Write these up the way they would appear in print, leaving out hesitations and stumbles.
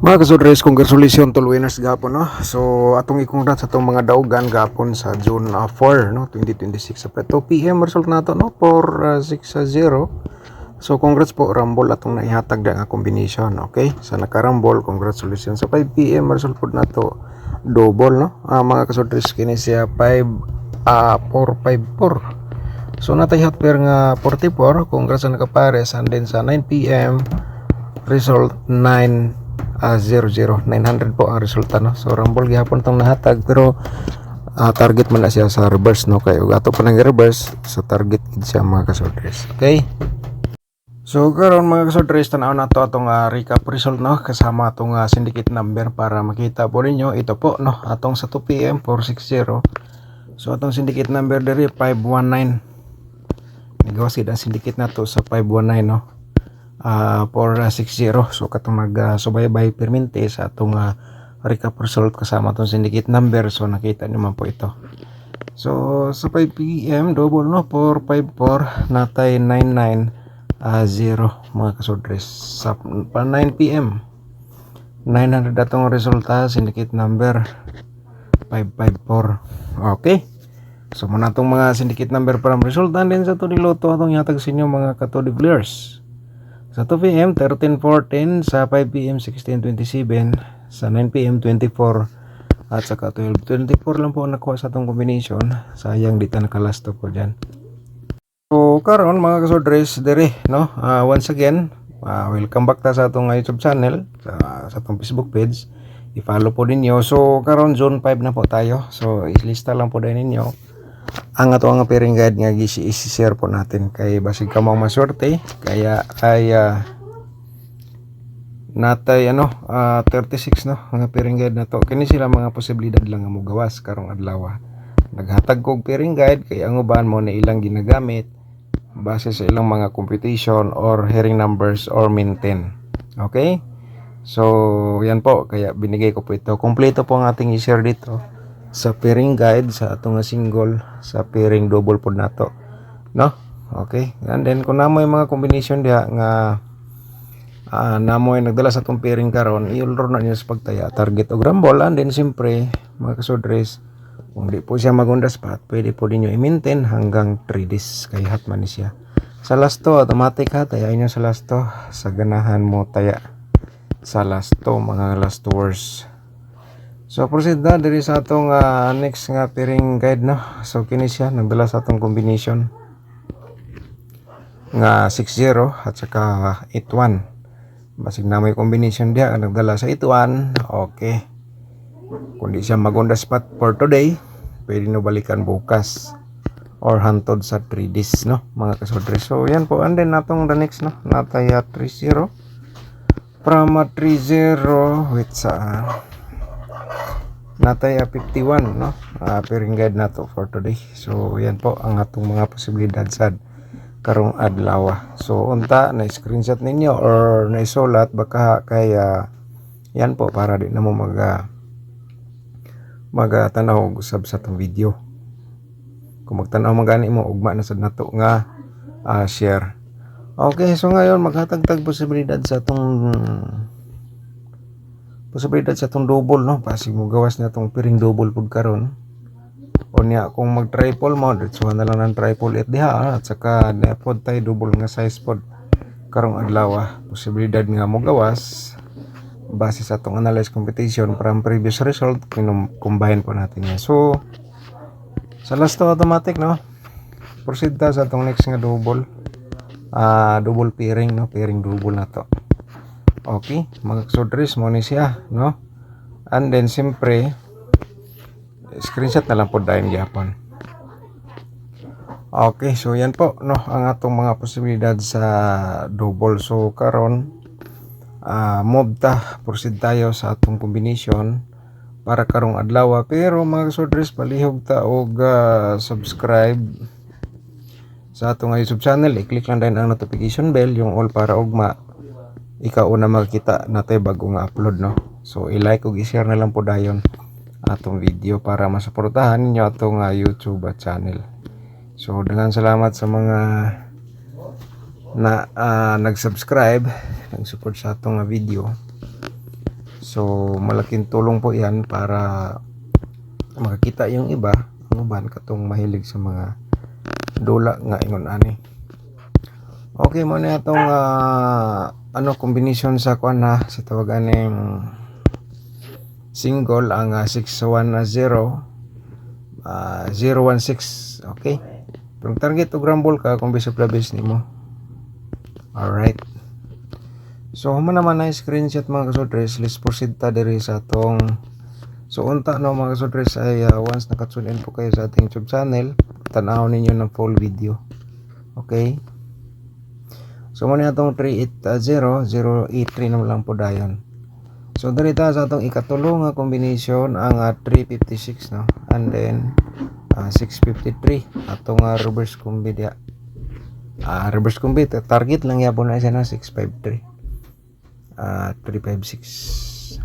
Mga kasudres, congratulations to winners gapon, no? So atong i-congrats sa atong mga daugan gapon sa June 4 no 2026 sa 2 PM result nato no for 6-0. So congrats po Rumble atong naihatag da nga combination, okay? Sa naka-Rumble, congratulations sa 5 PM result po nato double, no? Mga kasudres, kini siya 454. So natay hot pair nga 44, congrats sa nakapares, and then sa 9 PM result 900 po ang resulta, no. So Rumble gihapon tong nahatag, pero target man na siya sa reverse, no, kay ug ato pa nang reverse sa target gid siya mga kasodres. Okay, so karon mga kasodres, tanaw na to atong recap result, no, kasama atong syndicate number para makita po ninyo ito po, no, atong sa 2 PM 460. So atong syndicate number diri 519, nagawasid ang syndicate nato sa 519, no, 460. So katong nagsubaybay permente sa atong recap result kasama atong syndicate number. So nakita nyo man po ito. So sa 5 PM double, no, 454 natay 990 mga kasodres. Sa 9 PM 900 atong resulta, syndicate number 554. Okay, so muna itong mga syndicate number para resulta. Din sa to niluto atong yatag sa inyo mga katodi players. Sa 2 PM 13-14, sa 5 PM 16-27, sa 9 PM 24, at saka 12-24 lang po nakuha sa itong combination. Sayang di ta nakalasto po dyan. So karon mga kasodres dire, no, once again, welcome back ta sa itong YouTube channel, sa itong Facebook page. I-follow po ninyo. So karon Zone 5 na po tayo. So ilista lang po din ninyo ang ato nga pairing guide nga i-share po natin kay basig ka mong maswerte, kaya ay natay 36, no, nga pairing guide na to. Kini sila mga posibilidad lang nga mogawas karong adlaw. Naghatag kog pairing guide kay ang uban mo na ilang ginagamit base sa ilang mga computation or hearing numbers or maintain. Okay, so yan po, kaya binigay ko po ito. Kompleto po ang ating i-share dito sa pairing guide sa atong single, sa pairing double pod nato, no. Okay, and then kung namoy mga combination dia nga namoy nagdala sa atong pairing karon, i-roll na niyo sa pagtaya target og Rumble. And then siyempre mga kasodres, kung di po siya magunda spot, pwede po ninyo i-maintain hanggang 3 days kay hot man siya. Sa lasto automatic ha, tayain nyo sa lasto sa ganahan mo taya sa lasto mga last hours. So proceed na diri sa atong next nga pairing guide, no. So kini siya nagdala sa atong combination nga 60 at saka 81. Basig na may combination dia nagdala sa 81. Okay, kung di siya magunda spot for today, pwede no balikan bukas or hantod sa 3 days, no, mga kasodre. So yan po, and then natong the next, no, natay 30 from 30 with sa natay 51, no, pairing guide nato for today. So yan po ang atong mga posibilidad sad karong adlaw. So unta na screenshot ninyo or na isulat baka kay yan po para di na mo magtanaw usab sa tong video. Kung magtanaw magani mo ugma na sad nato nga share. Okay, so ngayon maghatag-tag posibilidad sa atong double, no. Pasig mo gawas na itong pairing double pud karon. O niya kung mag triple mo, ditsuhan na lang ng triple it diha, at saka na pod tay double nga size pod karong adlaw. Posibilidad nga mo gawas base sa atong analyze competition from previous result, combine po natin yan. So sa last to automatic, no, proceed ta sa atong next nga double pairing, no, pairing double na to. Okay, mga kasodres mo ni siya, no. And then siyempre screenshot na lang po dahil gyapon. Okay, so yan po, no, ang atong mga posibilidad sa double. So karon move ta, proceed tayo sa atong combination para karong adlaw. Pero mga kasodres, palihog ta og subscribe sa atong YouTube channel. I-click lang din ang notification bell, yung all, para ugma ikaw una makita natay bago nga upload, no. So i-like ug i-share na lang po dayon atong video para masuportahan ninyo atong YouTube channel. So daghang salamat sa mga na nag-subscribe, nag-support sa atong video. So malaking tulong po yan para makakita yung iba ang uban katong mahilig sa mga dula nga ingon ani. Okay mo na itong combination sa kuan na sa tawagan ng single ang 610 016. Okay, pero target og rumble ka kung bisag labis nimo. Alright, so human naman na screenshot mga kasudres. Let's proceed ta diri sa atong so unta no mga kasudres ay once nakatune in po kayo sa ating YouTube channel, tan-awon ninyo ng full video. Okay, so muna itong 380 083 naman lang po dayon. So dito sa atong ikatulong nga combination ang 356 no, and then 653 atong reverse combi dia. Reverse combi target lang yapon na siya na 653 356.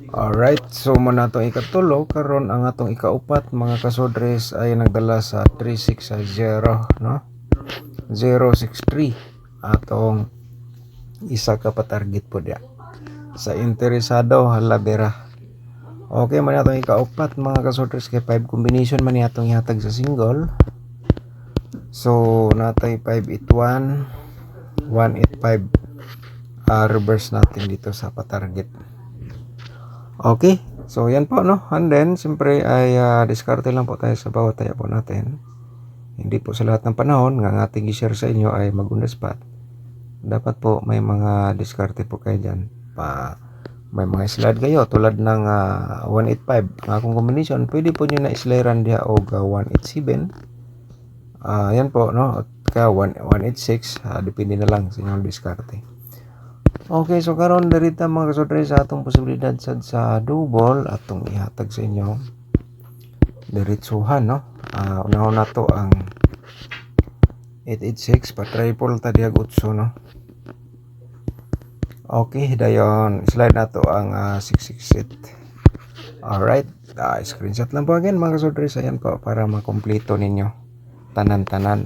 Alright, so muna itong ikatulo karon ang atong ikaupat mga kasodres ay nagdala sa 360 no, 063 atong isa ka pa target po dia sa interesado halabera. Okay man atong ikaupat mga kasodres kay 5 combination man atong ihatag sa single. So natay 581 185 reverse natin dito sa pa-target. Okay, so yan po no, and then siyempre ay diskarte lang po tayo sa bawat taya po natin. Hindi po sa lahat ng panahon nga ating i-share sa inyo ay mag-on the spot. Dapat po may mga diskarte po kayo dyan. May mga slide kayo tulad ng 185 nga akong combination, pwede po nyo na islaran diha o 187. Yan po no, at ka 186 depende na lang sa inyong diskarte. Okay, so karon darita mga kasodres sa atong posibilidad sa double atong ihatag sa inyo diretsuhan no. Unahon na to ang 886 pa triple ta diag 8 no. Okay, dayon slide na to ang 668. Alright, screenshot lang po again mga kasodres, ayan po para makompleto ninyo tanan-tanan.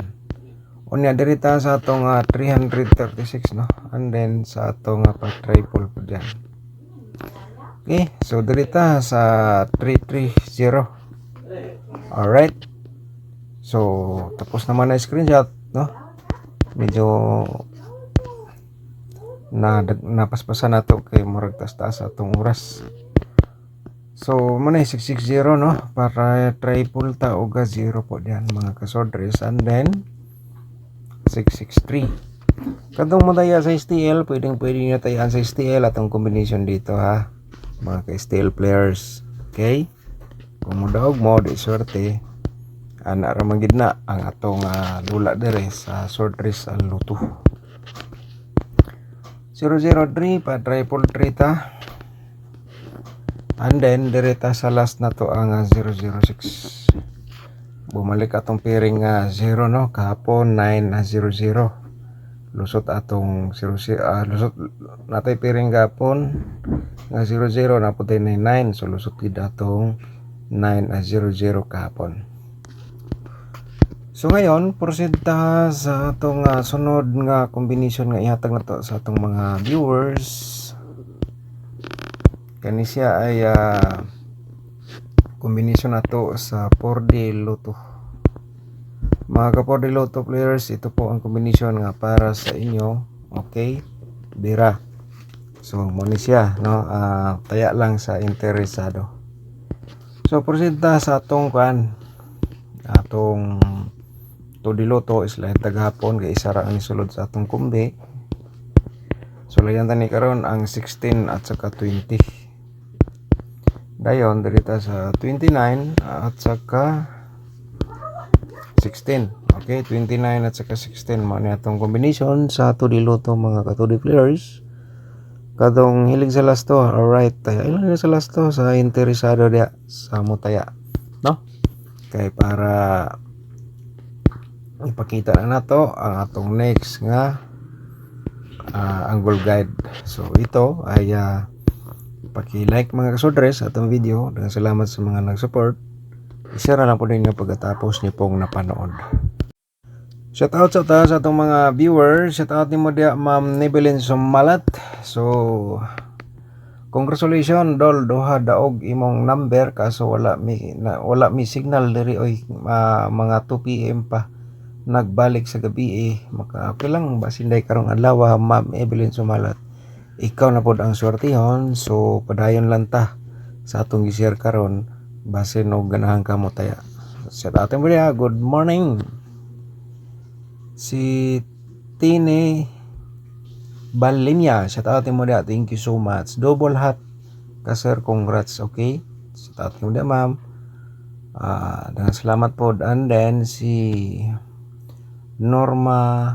Unya dirita sa atong 336 no, and then sa atong pa triple po dyan. Okay, so dirita sa 330. Alright, so tapos naman na screenshot no, medyo napaspasan nato kay murag taas atong oras. So muna 660 no, para triple ta og 0 po diyan mga kasodres, and then 663 kadtong mo taya sa STL, pwede nyo tayaan sa STL atong combination dito ha mga ka-STL players. Okay, kung mo daog mo di swerte ana ra man gid na ang atong dula dire sa short race ang luto 003 pa triple 3 ta, and then direta sa last na to ang 006. Bumalik atong pairing 0 no, kahapon 900 lusot atong 00 lusot natay pairing kahapon nga 00 naputay 99, so lusot gid atong 900 kahapon. So ngayon proceed ta sa atong sunod nga combination nga ihatag nato sa atong mga viewers. Kani siya ay combination nato sa 4D Lotto. Mga ka 4D Lotto players, ito po ang combination nga para sa inyo. Okay, bira. So mo ni siya no, taya lang sa interesado. So proceed ta sa atong atong 2D Lotto is lahat taghapon kay isa ra ang sulod sa atong kumbi. So layan tani karon ang 16 at saka 20. Dayon dirita sa 29 at saka 16. Okay, 29 at saka 16 mo ni atong combination sa 2D Lotto mga ka 2D players. Kadong hilig sa lasto, alright, taya ilan na sa lasto sa interesado dia sa mutaya no, kay para ipakita na nato ang atong next nga angle guide. So ito ay paki-like mga kasodres atong video. Daghang salamat sa mga nag-support. I-share lang po ninyo pagkatapos niyo pong napanood. Shout out sa atong mga viewers. Shout out nimo dia Ma'am Nebelin Sumalat. So Congratulations dol, duha daog imong number kaso wala mi signal diri oy. Mga 2 PM pa nagbalik sa gabi maka okay lang basinday karong adlaw Ma'am Evelyn Sumalat. Ikaw na pod ang swertihon, so padayon lang ta sa atong gi-share karon base no ganahan ka mo taya. Sa ating mga good morning. Si Tine Balinya, shout out mo dia, thank you so much. Double hat ka sir, congrats, okay? Shout out mo dia ma'am. Dengan salamat po. And then si Norma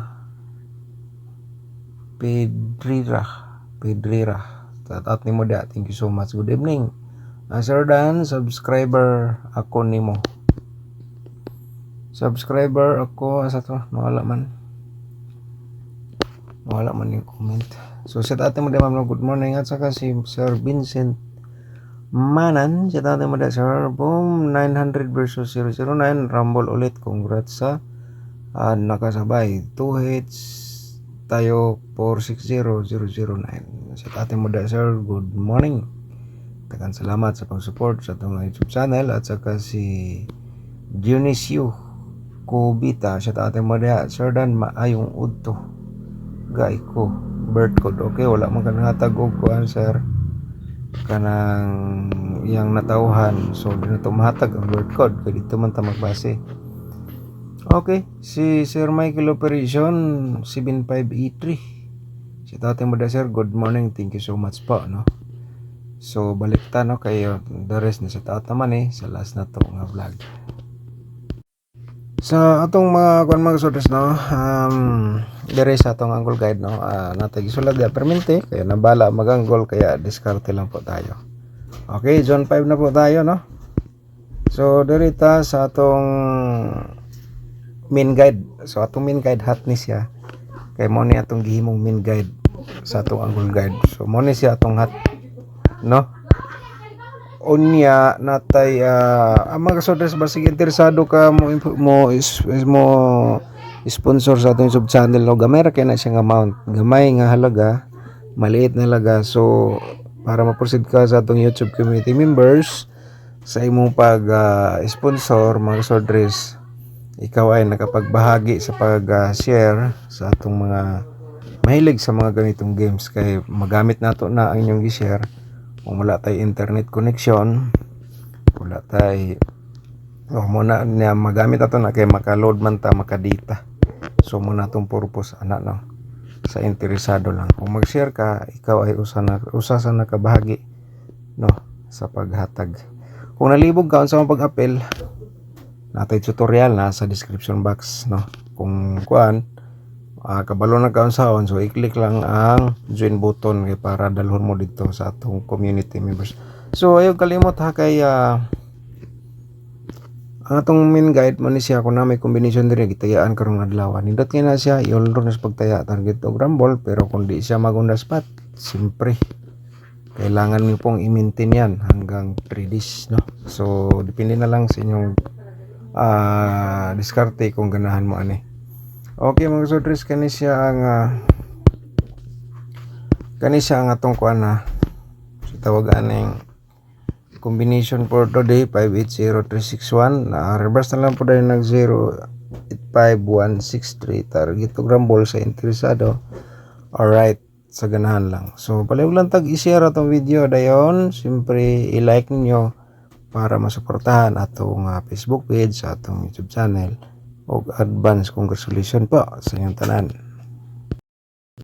Pedrira, shout out mo dia, thank you so much. Good evening. Sir Dan, subscriber ako nimo. Subscriber ako asa to, wala man yung comment. So shout out mo din ma'am, good morning. At saka si Sir Vincent Manan, shout out mo din sir. Boom, 900 versus 009 rumble ulit, congrats sa nakasabay 2 hits tayo 460009. Shout out mo din sir, good morning. Tagan salamat sa pag-support sa itong YouTube channel. At saka si Dionisio Kubita, shout out mo din sir Dan, maayong udto gay ko birth code, okay? Wala man kanang hatag og kuan sir kanang yang natauhan, so dito mahatag ang birth code kay dito man ta magbase. Okay, si Sir Michael Operation 75E3, shout out mo da sir, good morning, thank you so much po, no? So balik ta no kayo the rest na shout out naman sa last na to nga vlog. Sa atong mga kuan mga sources no, dire sa atong angle guide no, natay gisulat dia permente kaya nabala mag-angle kaya diskarte lang po tayo. Okay, zone 5 na po tayo no. So dire ta sa atong main guide. So atong main guide hat ni siya. Kay mo ni atong gihimong main guide sa atong angle guide. So mo ni siya atong hat no. Unya natay ang mga kasoders basig interesado ka mo sponsor sa atong YouTube channel no, gamay ra kay na siya nga amount, gamay nga halaga, maliit na halaga. So para ma-proceed ka sa atong YouTube community members sa imong pag sponsor mga kasoders, ikaw ay nakapagbahagi sa pag-share sa atong mga mahilig sa mga ganitong games kay magamit nato na ang inyong gi-share. Kung wala tayo internet connection, wala tayo muna niya magamit ato na kay maka-load man ta, maka-data. So muna itong purpose ana no, sa interesado lang. Kung mag-share ka, ikaw ay usa sa nakabahagi no sa paghatag. Kung nalibog ka sa pag-appel, natay tutorial na sa description box no. Kung kuan kabalo na kaon saon, so i-click lang ang join button kay para dalhon mo dito sa atong community members. So ayaw kalimot ha kay ang atong main guide mo ni siya kung na may combination diri gitayaan karong adlaw. Nindot kay na siya i-all na sa pagtaya target og rumble, pero kung di siya mag-on the spot, siyempre kailangan mo pong i-maintain yan hanggang 3 days no. So depende na lang sa inyong diskarte kung ganahan mo ani. Okay mga sodres, kani siya ang atong kuan na tawagan ng combination for today 580361 na reverse na lang po dahil nag 085163 target to rumble sa interesado. Alright, sa ganahan lang. So paliw lang tag i-share atong video dayon, siyempre i-like ninyo para masuportahan atong Facebook page, sa atong YouTube channel. O advance congratulations po sa inyong tanan.